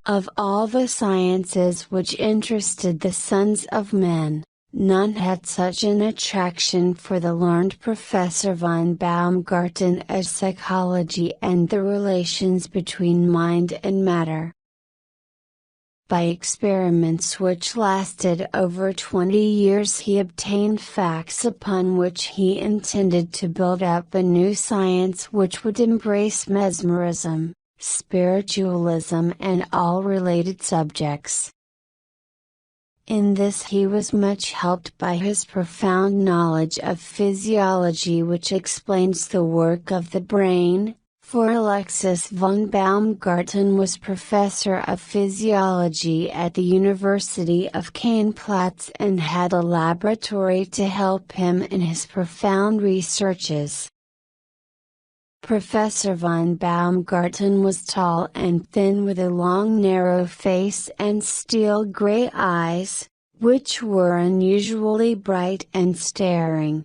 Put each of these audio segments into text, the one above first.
Of all the sciences which interested the sons of men, none had such an attraction for the learned Professor von Baumgarten as psychology and the relations between mind and matter. By experiments which lasted over 20 years he obtained facts upon which he intended to build up a new science which would embrace mesmerism, spiritualism and all related subjects. In this he was much helped by his profound knowledge of physiology which explains the work of the brain, for Alexis von Baumgarten was professor of physiology at the University of Caen-Platz and had a laboratory to help him in his profound researches. Professor von Baumgarten was tall and thin with a long narrow face and steel gray eyes, which were unusually bright and staring.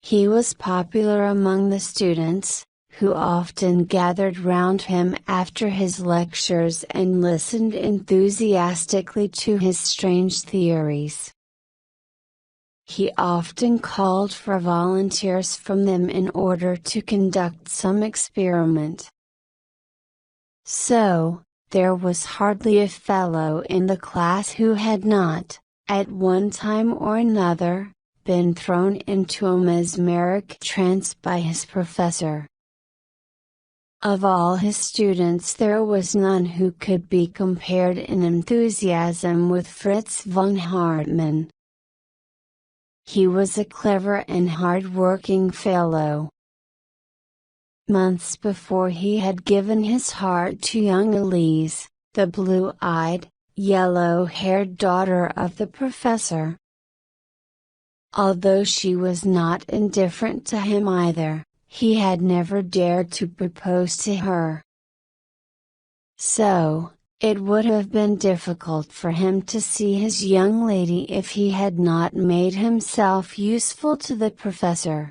He was popular among the students, who often gathered round him after his lectures and listened enthusiastically to his strange theories. He often called for volunteers from them in order to conduct some experiment. So, there was hardly a fellow in the class who had not, at one time or another, been thrown into a mesmeric trance by his professor. Of all his students there was none who could be compared in enthusiasm with Fritz von Hartmann. He was a clever and hard-working fellow. Months before he had given his heart to young Elise, the blue-eyed, yellow-haired daughter of the professor. Although she was not indifferent to him either, he had never dared to propose to her. So, it would have been difficult for him to see his young lady if he had not made himself useful to the professor.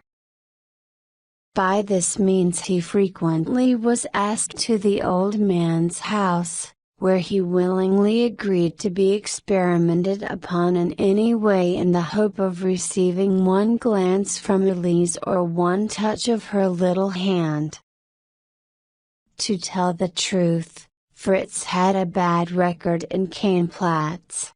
By this means he frequently was asked to the old man's house, where he willingly agreed to be experimented upon in any way in the hope of receiving one glance from Elise or one touch of her little hand. To tell the truth, Fritz had a bad record in Caen-Platz.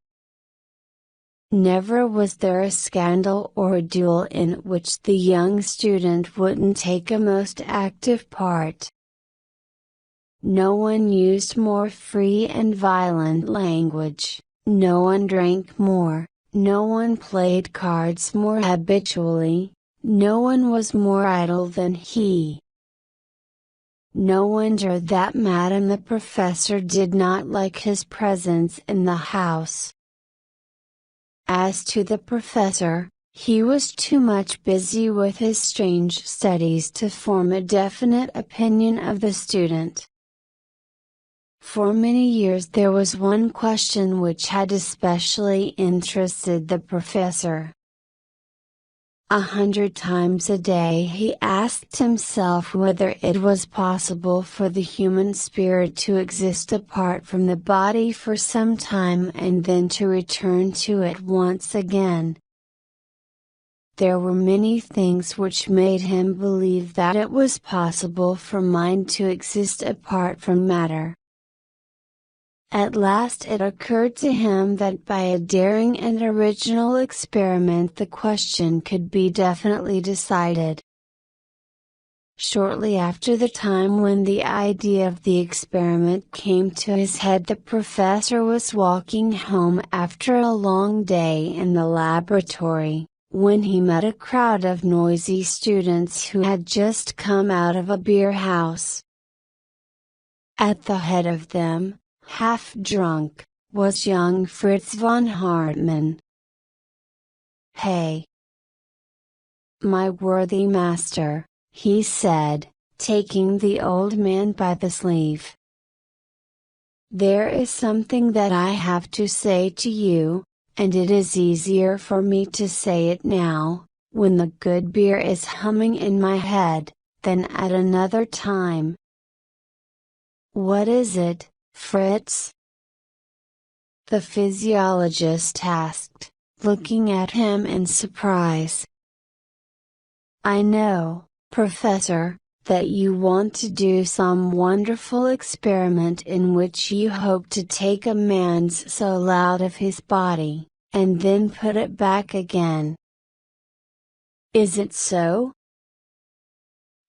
Never was there a scandal or a duel in which the young student wouldn't take a most active part. No one used more free and violent language, no one drank more, no one played cards more habitually, no one was more idle than he. No wonder that Madame the Professor did not like his presence in the house. As to the Professor, he was too much busy with his strange studies to form a definite opinion of the student. For many years there was one question which had especially interested the professor. 100 times a day he asked himself whether it was possible for the human spirit to exist apart from the body for some time and then to return to it once again. There were many things which made him believe that it was possible for mind to exist apart from matter. At last it occurred to him that by a daring and original experiment the question could be definitely decided. Shortly after the time when the idea of the experiment came to his head the professor was walking home after a long day in the laboratory, when he met a crowd of noisy students who had just come out of a beer house. At the head of them, half drunk, was young Fritz von Hartmann. "Hey, my worthy master," he said, taking the old man by the sleeve. "There is something that I have to say to you, and it is easier for me to say it now, when the good beer is humming in my head, than at another time." "What is it, Fritz?" the physiologist asked, looking at him in surprise. "I know, Professor, that you want to do some wonderful experiment in which you hope to take a man's soul out of his body, and then put it back again. Is it so?"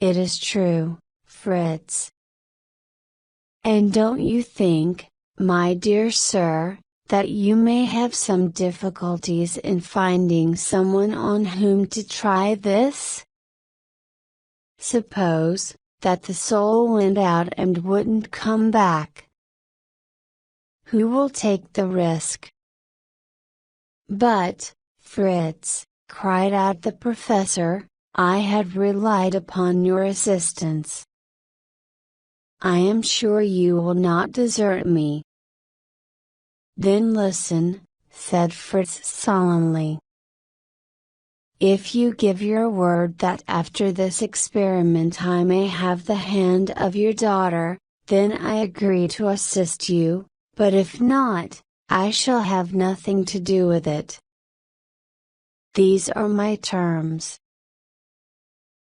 "It is true, Fritz." "And don't you think, my dear sir, that you may have some difficulties in finding someone on whom to try this? Suppose, that the soul went out and wouldn't come back. Who will take the risk?" "But, Fritz," cried out the professor, "I had relied upon your assistance. I am sure you will not desert me." "Then listen," said Fritz solemnly. "If you give your word that after this experiment I may have the hand of your daughter, then I agree to assist you, but if not, I shall have nothing to do with it. These are my terms."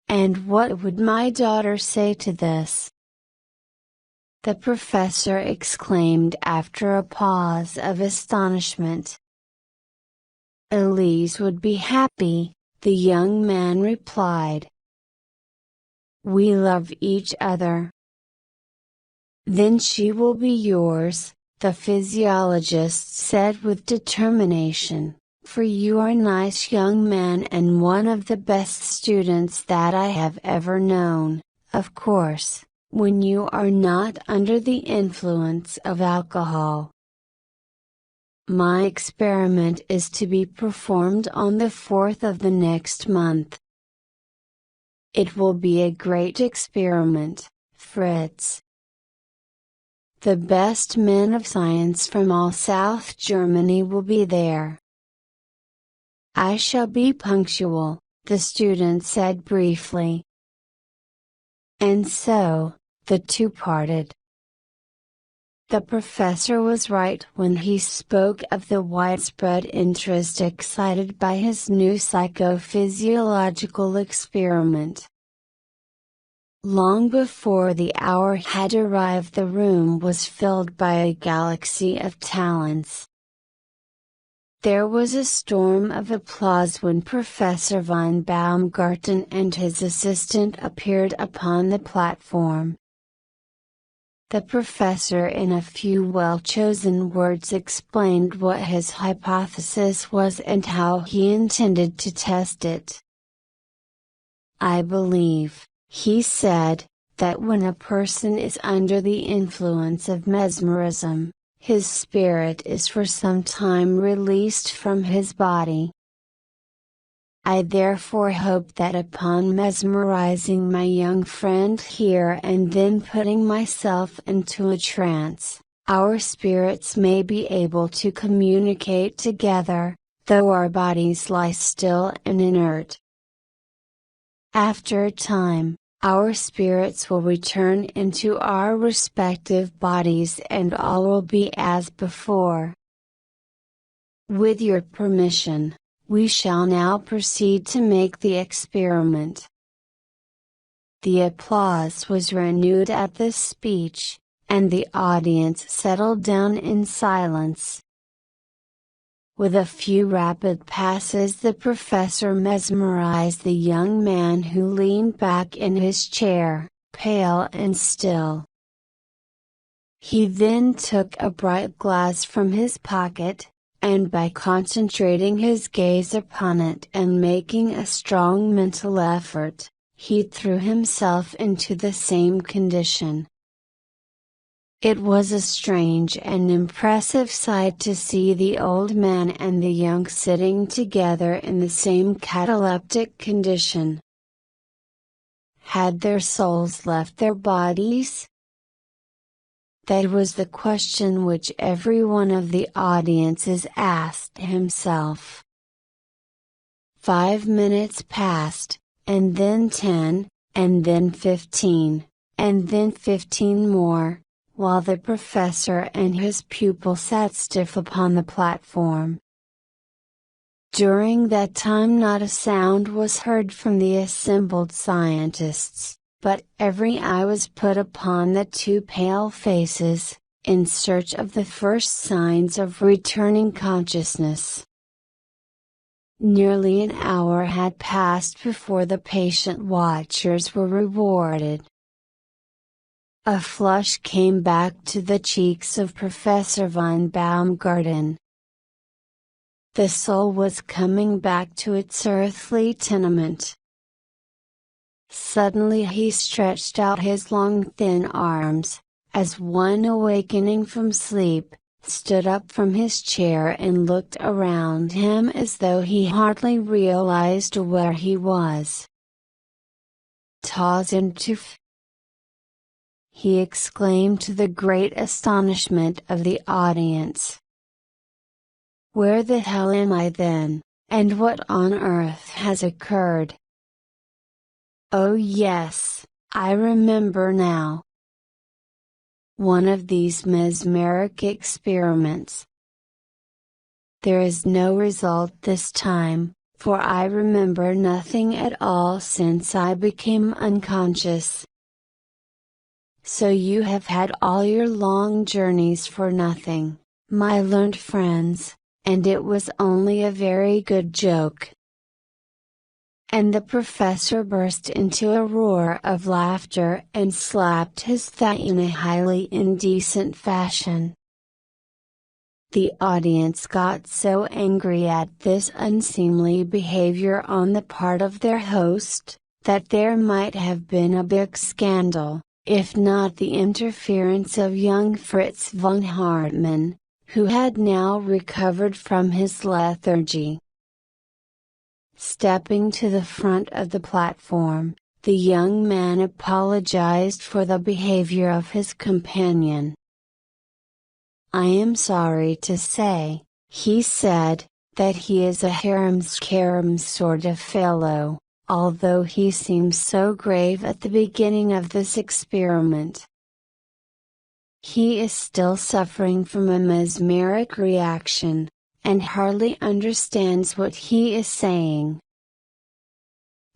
"And what would my daughter say to this?" the professor exclaimed after a pause of astonishment. "Elise would be happy," the young man replied. "We love each other." "Then she will be yours," the physiologist said with determination, "for you are a nice young man and one of the best students that I have ever known, of course, when you are not under the influence of alcohol. My experiment is to be performed on the 4th of the next month. It will be a great experiment, Fritz. The best men of science from all South Germany will be there." "I shall be punctual," the student said briefly. And so, the two parted. The professor was right when he spoke of the widespread interest excited by his new psychophysiological experiment. Long before the hour had arrived, the room was filled by a galaxy of talents. There was a storm of applause when Professor von Baumgarten and his assistant appeared upon the platform. The professor in a few well-chosen words explained what his hypothesis was and how he intended to test it. "I believe," he said, "that when a person is under the influence of mesmerism, his spirit is for some time released from his body. I therefore hope that upon mesmerizing my young friend here and then putting myself into a trance, our spirits may be able to communicate together, though our bodies lie still and inert. After a time, our spirits will return into our respective bodies and all will be as before. With your permission, we shall now proceed to make the experiment." The applause was renewed at this speech, and the audience settled down in silence. With a few rapid passes the professor mesmerized the young man who leaned back in his chair, pale and still. He then took a bright glass from his pocket, and by concentrating his gaze upon it and making a strong mental effort, he threw himself into the same condition. It was a strange and impressive sight to see the old man and the young sitting together in the same cataleptic condition. Had their souls left their bodies? That was the question which every one of the audiences asked himself. 5 minutes passed, and then 10, and then 15, and then 15 more, while the professor and his pupil sat stiff upon the platform. During that time not a sound was heard from the assembled scientists, but every eye was put upon the two pale faces, in search of the first signs of returning consciousness. Nearly an hour had passed before the patient watchers were rewarded. A flush came back to the cheeks of Professor von Baumgarten. The soul was coming back to its earthly tenement. Suddenly he stretched out his long thin arms, as one awakening from sleep, stood up from his chair and looked around him as though he hardly realized where he was. Tausendtuf! He exclaimed to the great astonishment of the audience. Where the hell am I then, and what on earth has occurred? Oh yes, I remember now. One of these mesmeric experiments. There is no result this time, for I remember nothing at all since I became unconscious. So you have had all your long journeys for nothing, my learned friends. And it was only a very good joke. And the professor burst into a roar of laughter and slapped his thigh in a highly indecent fashion. The audience got so angry at this unseemly behavior on the part of their host, that there might have been a big scandal, if not the interference of young Fritz von Hartmann, who had now recovered from his lethargy. Stepping to the front of the platform, the young man apologized for the behavior of his companion. I am sorry to say, he said, that he is a harum-scarum sort of fellow, although he seems so grave at the beginning of this experiment. He is still suffering from a mesmeric reaction, and hardly understands what he is saying.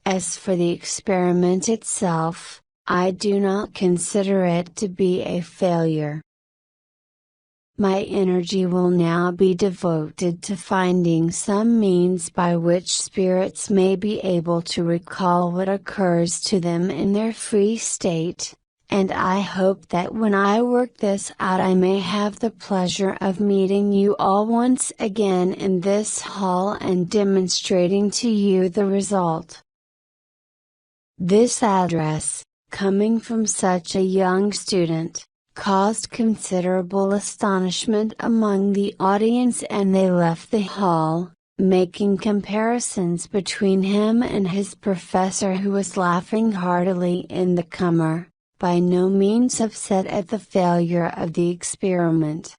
As for the experiment itself, I do not consider it to be a failure. My energy will now be devoted to finding some means by which spirits may be able to recall what occurs to them in their free state. And I hope that when I work this out I may have the pleasure of meeting you all once again in this hall and demonstrating to you the result. This address, coming from such a young student, caused considerable astonishment among the audience and they left the hall, making comparisons between him and his professor who was laughing heartily in the corner, by no means upset at the failure of the experiment.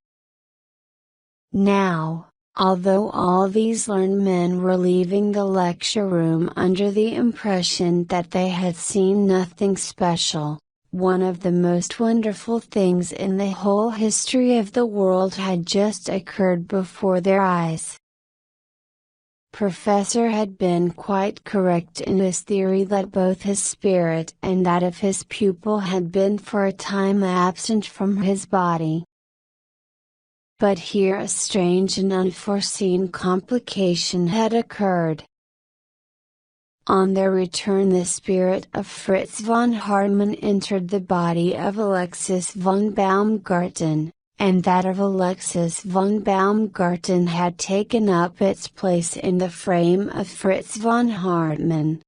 Now, although all these learned men were leaving the lecture room under the impression that they had seen nothing special, one of the most wonderful things in the whole history of the world had just occurred before their eyes. Professor had been quite correct in his theory that both his spirit and that of his pupil had been for a time absent from his body. But here a strange and unforeseen complication had occurred. On their return the spirit of Fritz von Hartmann entered the body of Alexis von Baumgarten, and that of Alexis von Baumgarten had taken up its place in the frame of Fritz von Hartmann.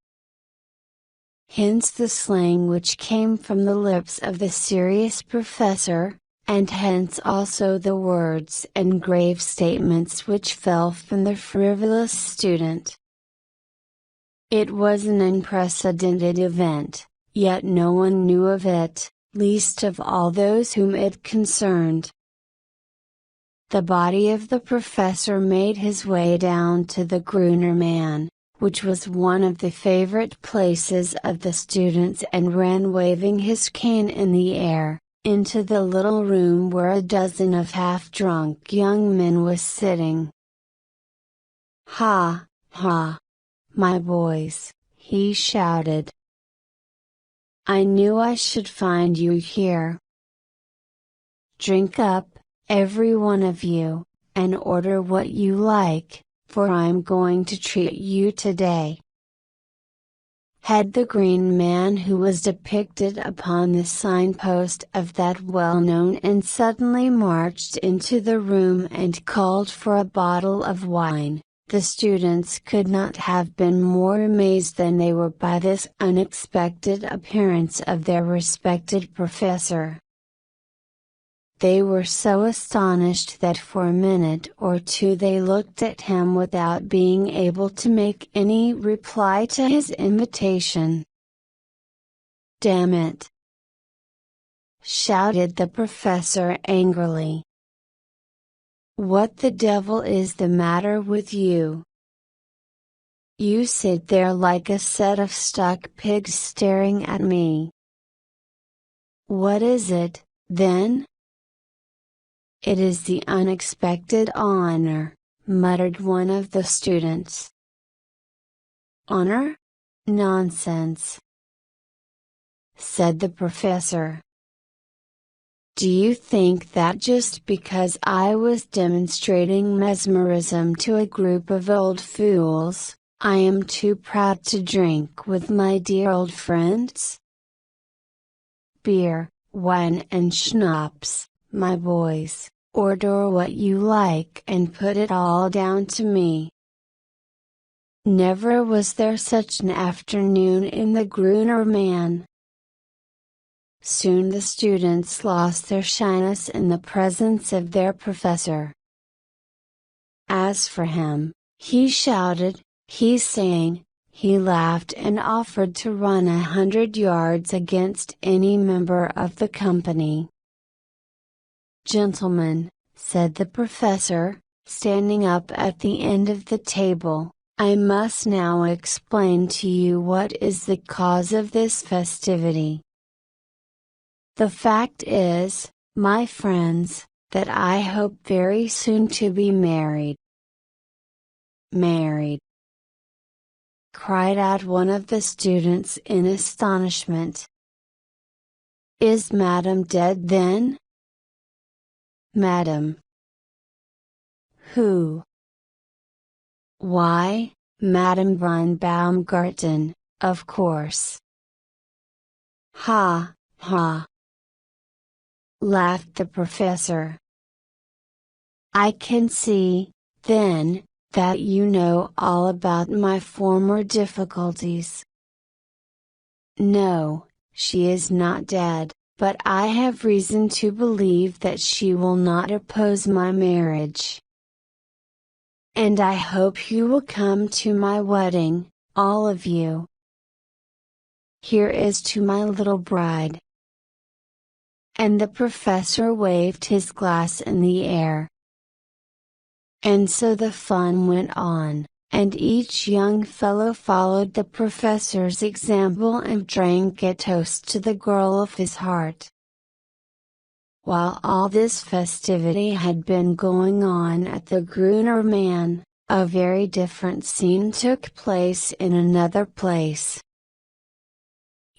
Hence the slang which came from the lips of the serious professor, and hence also the words and grave statements which fell from the frivolous student. It was an unprecedented event, yet no one knew of it, least of all those whom it concerned. The body of the professor made his way down to the Grunermann, which was one of the favorite places of the students, and ran waving his cane in the air, into the little room where a dozen of half-drunk young men was sitting. "Ha, ha! My boys," he shouted. "I knew I should find you here. Drink up, every one of you, and order what you like, for I'm going to treat you today." Had the green man who was depicted upon the signpost of that well-known inn suddenly marched into the room and called for a bottle of wine, the students could not have been more amazed than they were by this unexpected appearance of their respected professor. They were so astonished that for a minute or two they looked at him without being able to make any reply to his invitation. "Damn it!" shouted the professor angrily. "What the devil is the matter with you? You sit there like a set of stuck pigs staring at me." "What is it, then?" "It is the unexpected honor," muttered one of the students. "Honor? Nonsense!" said the professor. "Do you think that just because I was demonstrating mesmerism to a group of old fools, I am too proud to drink with my dear old friends? Beer, wine and schnapps, my boys, order what you like and put it all down to me. Never was there such an afternoon in the Gruner man." Soon the students lost their shyness in the presence of their professor. As for him, he shouted, he sang, he laughed and offered to run 100 yards against any member of the company. "Gentlemen," said the professor, standing up at the end of the table, "I must now explain to you what is the cause of this festivity. The fact is, my friends, that I hope very soon to be married." "Married!" cried out one of the students in astonishment. "Is Madame dead then?" "Madame? Who?" "Why, Madame von Baumgarten, of course." "Ha, ha!" laughed the professor. "I can see, then, that you know all about my former difficulties. No, she is not dead, but I have reason to believe that she will not oppose my marriage. And I hope you will come to my wedding, all of you. Here is to my little bride." And the professor waved his glass in the air. And so the fun went on, and each young fellow followed the professor's example and drank a toast to the girl of his heart. While all this festivity had been going on at the Gruner man, a very different scene took place in another place.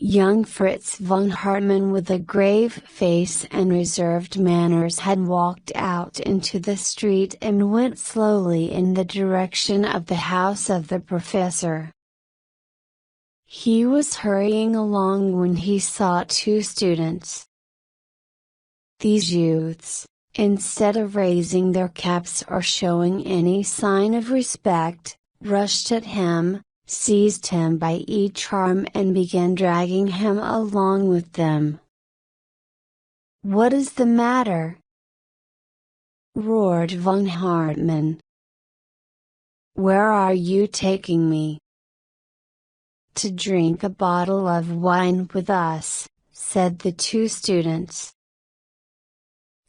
Young Fritz von Hartmann with a grave face and reserved manners had walked out into the street and went slowly in the direction of the house of the professor. He was hurrying along when he saw two students. These youths, instead of raising their caps or showing any sign of respect, rushed at him, seized him by each arm and began dragging him along with them. "What is the matter?" roared von Hartmann. "Where are you taking me?" "To drink a bottle of wine with us," said the two students.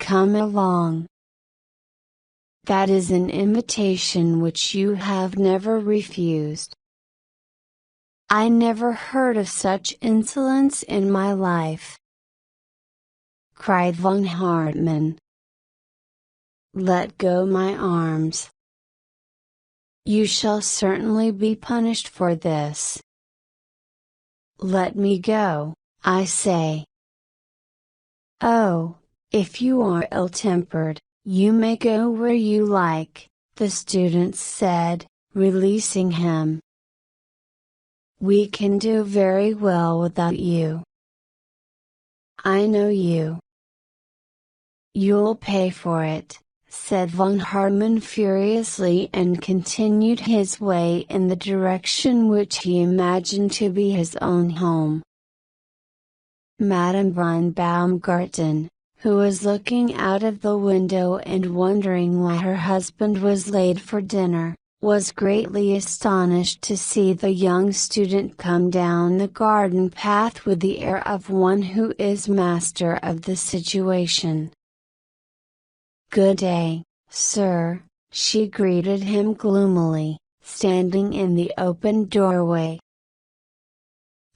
"Come along." "That is an invitation which you have never refused." "I never heard of such insolence in my life." cried von Hartmann. "Let go my arms. You shall certainly be punished for this. Let me go, I say." "Oh, if you are ill-tempered, you may go where you like," the student said, releasing him. "We can do very well without you. I know you." "You'll pay for it," said von Hartmann furiously, and continued his way in the direction which he imagined to be his own home. Madame von Baumgarten, who was looking out of the window and wondering why her husband was late for dinner, was greatly astonished to see the young student come down the garden path with the air of one who is master of the situation. "Good day, sir," she greeted him gloomily, standing in the open doorway.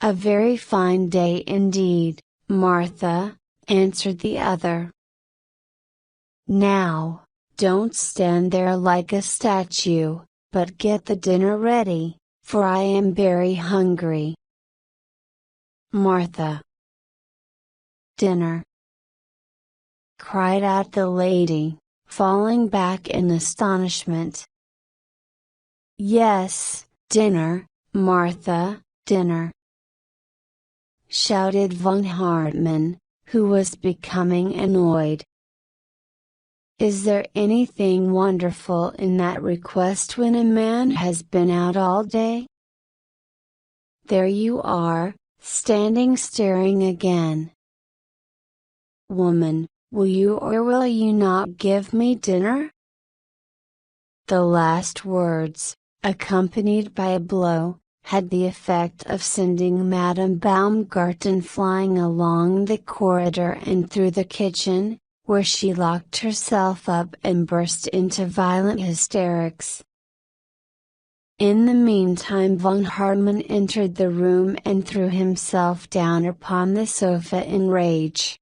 "A very fine day indeed, Martha," answered the other. "Now, don't stand there like a statue, but get the dinner ready, for I am very hungry." "Martha." "Dinner!" cried out the lady, falling back in astonishment. "Yes, dinner, Martha, dinner!" shouted von Hartmann, who was becoming annoyed. "Is there anything wonderful in that request when a man has been out all day? There you are, standing staring again. Woman, will you or will you not give me dinner?" The last words, accompanied by a blow, had the effect of sending Madame Baumgarten flying along the corridor and through the kitchen, where she locked herself up and burst into violent hysterics. In the meantime von Hartmann entered the room and threw himself down upon the sofa in rage.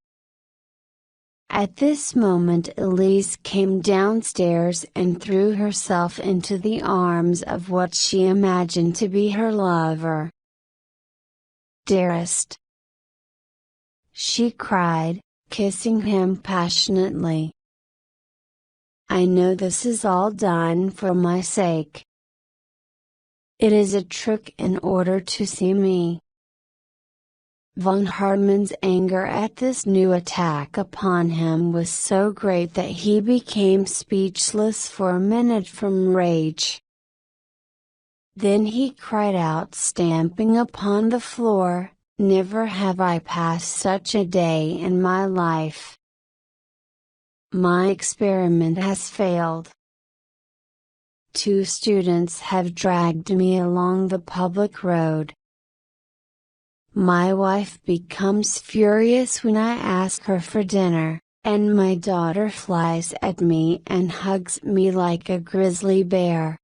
At this moment Elise came downstairs and threw herself into the arms of what she imagined to be her lover. "Dearest!" she cried, kissing him passionately. "I know this is all done for my sake. It is a trick in order to see me." Von Hartmann's anger at this new attack upon him was so great that he became speechless for a minute from rage. Then he cried out, stamping upon the floor, "Never have I passed such a day in my life. My experiment has failed. 2 students have dragged me along the public road. My wife becomes furious when I ask her for dinner, and my daughter flies at me and hugs me like a grizzly bear."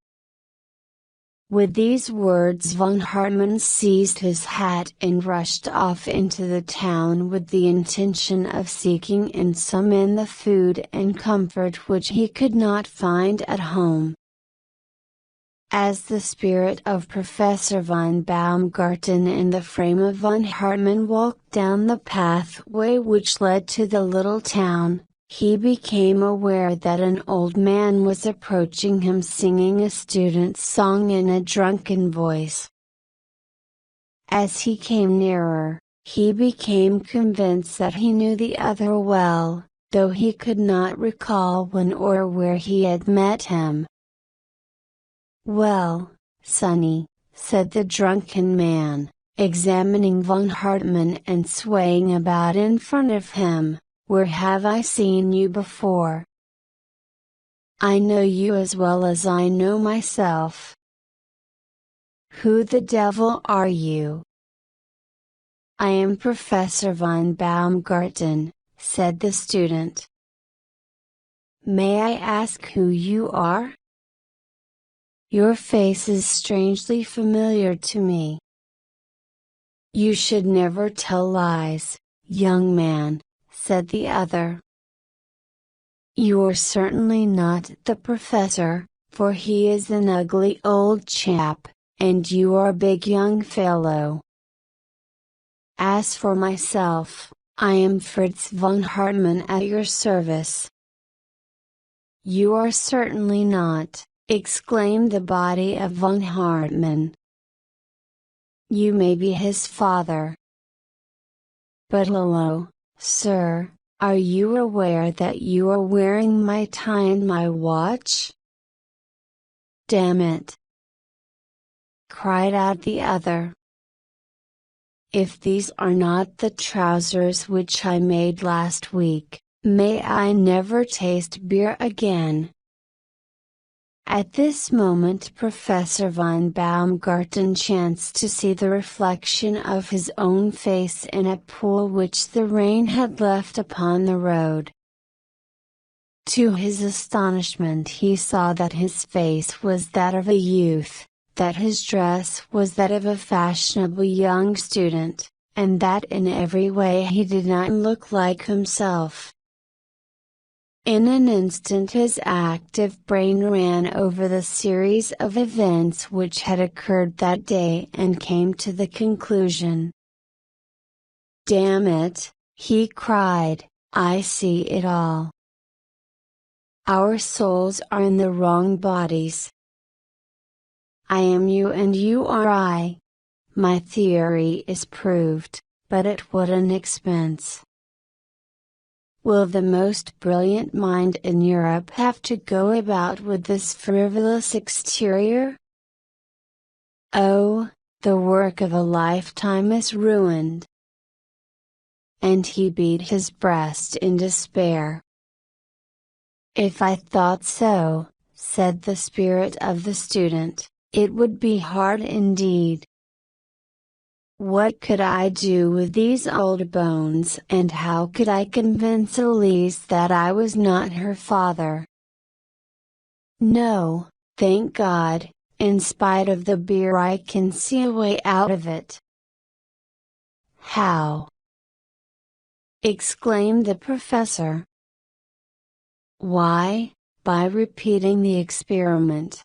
With these words von Hartmann seized his hat and rushed off into the town with the intention of seeking in some inn the food and comfort which he could not find at home. As the spirit of Professor von Baumgarten and the frame of von Hartmann walked down the pathway which led to the little town, he became aware that an old man was approaching him singing a student's song in a drunken voice. As he came nearer, he became convinced that he knew the other well, though he could not recall when or where he had met him. "Well, Sonny," said the drunken man, examining von Hartmann and swaying about in front of him, "where have I seen you before? I know you as well as I know myself. Who the devil are you?" "I am Professor von Baumgarten," said the student. "May I ask who you are? Your face is strangely familiar to me." "You should never tell lies, young man," said the other. "You're certainly not the professor, for he is an ugly old chap, and you are a big young fellow. As for myself, I am Fritz von Hartmann at your service." "You are certainly not," exclaimed the body of von Hartmann. "You may be his father. But hello, sir, are you aware that you are wearing my tie and my watch?" "Damn it!" cried out the other. "If these are not the trousers which I made last week, may I never taste beer again." At this moment Professor von Baumgarten chanced to see the reflection of his own face in a pool which the rain had left upon the road. To his astonishment he saw that his face was that of a youth, that his dress was that of a fashionable young student, and that in every way he did not look like himself. In an instant his active brain ran over the series of events which had occurred that day and came to the conclusion. "Damn it," he cried, "I see it all. Our souls are in the wrong bodies. I am you and you are I. My theory is proved, but at what an expense. Will the most brilliant mind in Europe have to go about with this frivolous exterior? Oh, the work of a lifetime is ruined." And he beat his breast in despair. "If I thought so," said the spirit of the student, "it would be hard indeed. What could I do with these old bones and how could I convince Elise that I was not her father? No, thank God, in spite of the beer I can see a way out of it." "How?" exclaimed the professor. "Why, by repeating the experiment.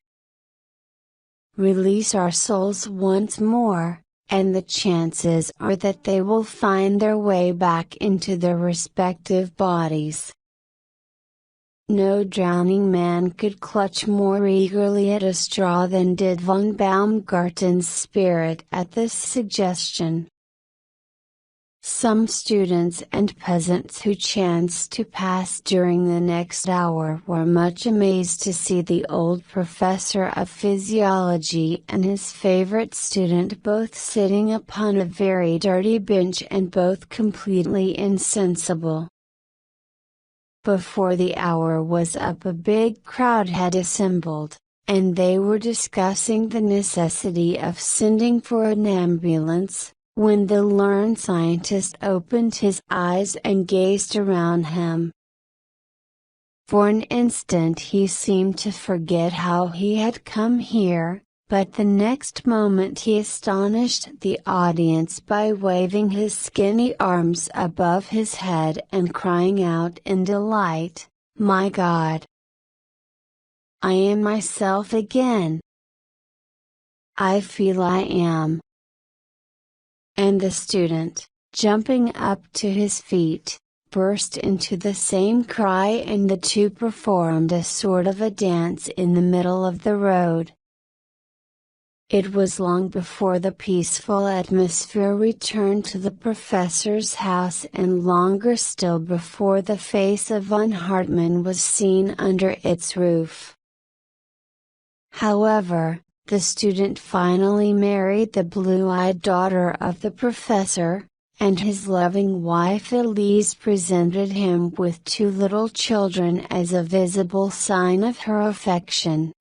Release our souls once more, and the chances are that they will find their way back into their respective bodies." No drowning man could clutch more eagerly at a straw than did von Baumgarten's spirit at this suggestion. Some students and peasants who chanced to pass during the next hour were much amazed to see the old professor of physiology and his favorite student both sitting upon a very dirty bench and both completely insensible. Before the hour was up a big crowd had assembled, and they were discussing the necessity of sending for an ambulance, when the learned scientist opened his eyes and gazed around him. For an instant he seemed to forget how he had come here, but the next moment he astonished the audience by waving his skinny arms above his head and crying out in delight, "My God! I am myself again! I feel I am!" And the student, jumping up to his feet, burst into the same cry and the two performed a sort of a dance in the middle of the road. It was long before the peaceful atmosphere returned to the professor's house and longer still before the face of von Hartmann was seen under its roof. However, the student finally married the blue-eyed daughter of the professor, and his loving wife Elise presented him with two little children as a visible sign of her affection.